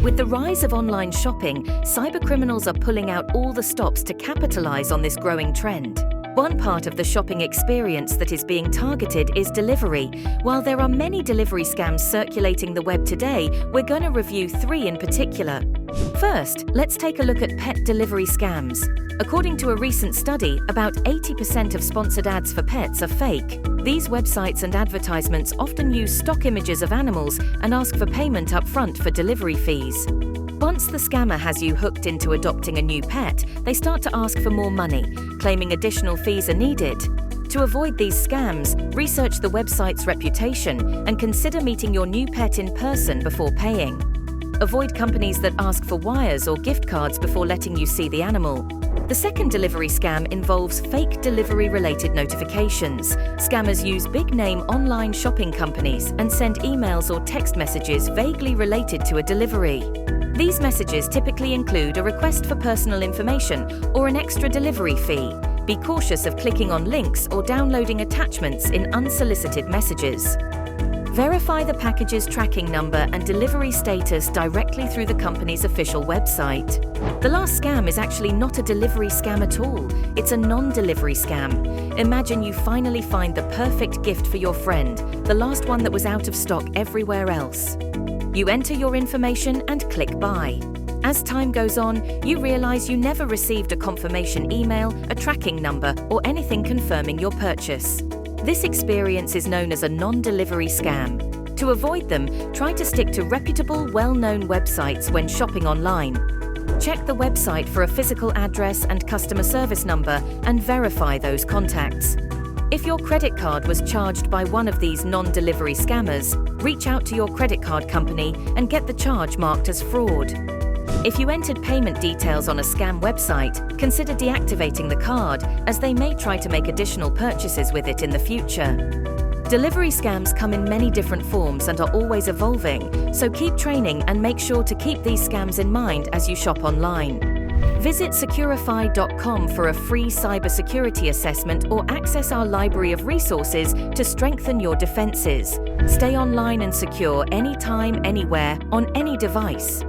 With the rise of online shopping, cybercriminals are pulling out all the stops to capitalize on this growing trend. One part of the shopping experience that is being targeted is delivery. While there are many delivery scams circulating the web today, we're going to review 3 in particular. First, let's take a look at pet delivery scams. According to a recent study, about 80% of sponsored ads for pets are fake. These websites and advertisements often use stock images of animals and ask for payment up front for delivery fees. Once the scammer has you hooked into adopting a new pet, they start to ask for more money, claiming additional fees are needed. To avoid these scams, research the website's reputation and consider meeting your new pet in person before paying. Avoid companies that ask for wires or gift cards before letting you see the animal. The second delivery scam involves fake delivery-related notifications. Scammers use big-name online shopping companies and send emails or text messages vaguely related to a delivery. These messages typically include a request for personal information or an extra delivery fee. Be cautious of clicking on links or downloading attachments in unsolicited messages. Verify the package's tracking number and delivery status directly through the company's official website. The last scam is actually not a delivery scam at all. It's a non-delivery scam. Imagine you finally find the perfect gift for your friend, the last one that was out of stock everywhere else. You enter your information and click buy. As time goes on, you realize you never received a confirmation email, a tracking number, or anything confirming your purchase. This experience is known as a non-delivery scam. To avoid them, try to stick to reputable, well-known websites when shopping online. Check the website for a physical address and customer service number and verify those contacts. If your credit card was charged by one of these non-delivery scammers, reach out to your credit card company and get the charge marked as fraud. If you entered payment details on a scam website, consider deactivating the card, as they may try to make additional purchases with it in the future. Delivery scams come in many different forms and are always evolving, so keep training and make sure to keep these scams in mind as you shop online. Visit Securafy.com for a free cybersecurity assessment or access our library of resources to strengthen your defenses. Stay online and secure anytime, anywhere, on any device.